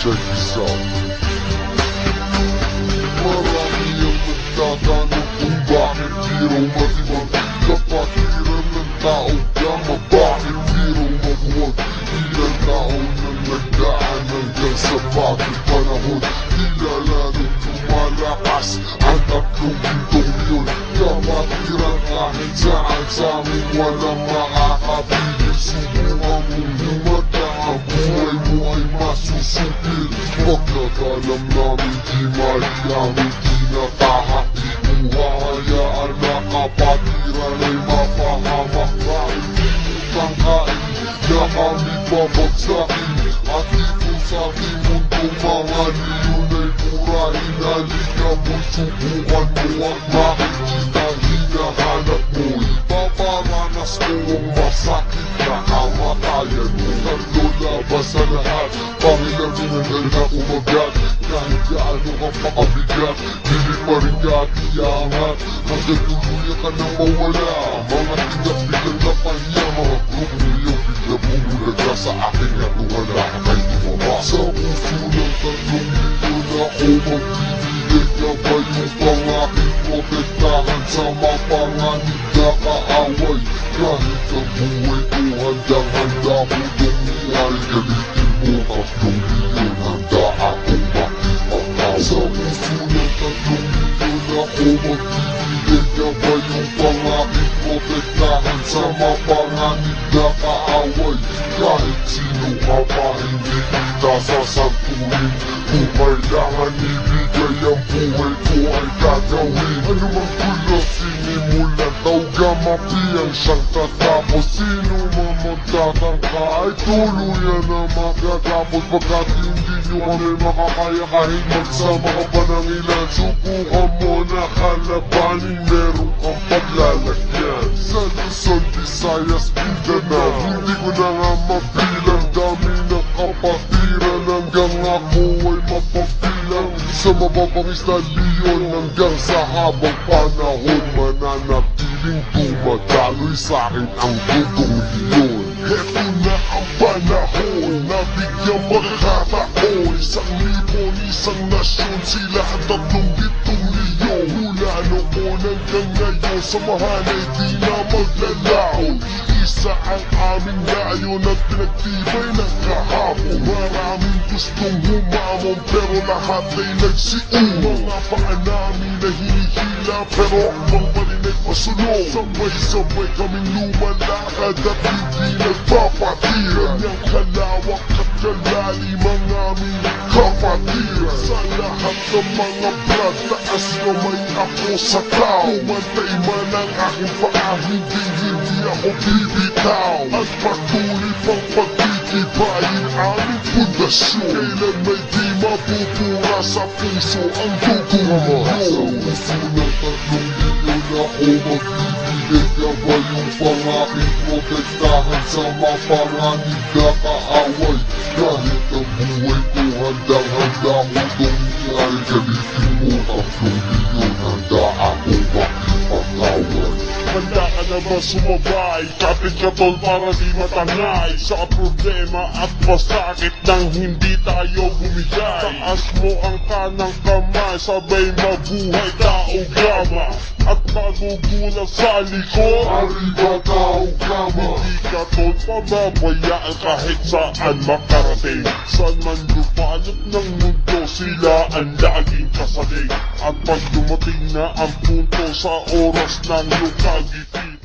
Check this out. Marami ang nagtatanong kung bakit di raw matibag kapatiran ng tao gama. Bakit di raw mabuwag ilang taon nang nagdaan hanggang sa bagong panahon. Tila lalong lumalakas ang 3 gintong yun. Kapatiran kahit saan sa amin walang makakapigil. Subukan mong lumatang ang buhay mo ay masusupil. Pagkakalam namin di maiamit, di nakakatikuha. Hayaan na kapatiran ay mapahamak. Kahit di mo tangkain na kami babagsakin. At dito sa ating mundo mga leon ay purahin. Halika mo, subukan mo at makikita hinahanap mo. Ipaparanas mo ang masakit na kamatayan mo. Tatlo labas sa lahat, pakilamin ang ganda umagat. Kahit gaano ka pakabigat, hindi pa rin katiyangat. Hanggang tuluyan ka nang mawala. Mga tingap-bilang na pahiya, mga grupo niyong bigla bumulaga sa akin at wala ka kayo tumama. Sa puso ng 3 milyon ako magbibigay ka ba yung pangaking protektahan sa mapanganib na kaaway. Kahit ang buhay ko handang-handa ko dumihay. Galitin mo 3 milyon, handa ako makipagkaw. Sa puso ng 3 milyon ako magbibigay ka ba yung pangaking protektahan sa mapanganib na kaaway. Kahit sino ka pa hindi kita sasantuhin. Kung kailangan ibigay ang buhay ko ay gagawin. Anumang gulo sinimulan, tawga mapiyan siyang tatapos. Sino man magtatangka ay tuluyan na magtatapos. Pagkat hindi nyo kami makakaya kahit magsama ka pa ng ilan. Subukan mo na kalabanin, meron kang paglalagyan. Sa Luzon, Visayas, Mindanao, hindi ko na nga mabilang. Dami ng kapatiran hanggang ako ay mapagbilang. Sa mababangis na leon hanggang sa habang panahon, mananatiling dumadaloy sa'kin ang dudong leon. Heto na ang panahon na bigyang magkataon. 1,000 nasyon, sila ang 3 gintong leon. Mula noon hanggang ngayon, samahan ay di na maglalaon. Isa ang aming layon at pinagtibay ng kahapon. Maraming gustong humamon pero lahat ay nagsiun. Mga paa namin na hinihila pero akbang pa rin ay pasunod. Sabay-sabay kaming lumalakad at hindi nagpapatiran. Yang kalawak at kalalim ang aming kapatiran. Sa lahat ng mga brad, taas kamay ako sa tao. Kumantay man ang aking paa, hindi ako bibitaw. At patuloy pang pagtitibayin aming pundasyon. Kailan may di mapupura sa puso ang dugong mo. Sa puso ng 3 milyon ako magbibigay ka ba yung pangaking protektahan sa mapanganib na kaaway. Kahit ang buhay ko handang-handa ko dumihay. Galitin mo 3 milyon, handa ako makipagkaway. Handa ka na ba sumabay? Kapit ka tol para di matangay sa problema at masakit nang hindi tayo bumigay. Taas mo ang kanang kamay, sabay mabuhay tao gama. At magugulat sa likod, Arriba tao gama. hindi ka tol pababayaan kahit saan makarating. Saan man lupalot ng mundo, sila ang laging kasalig. At pag dumating na ang punto sa oras ng iyong kagipit,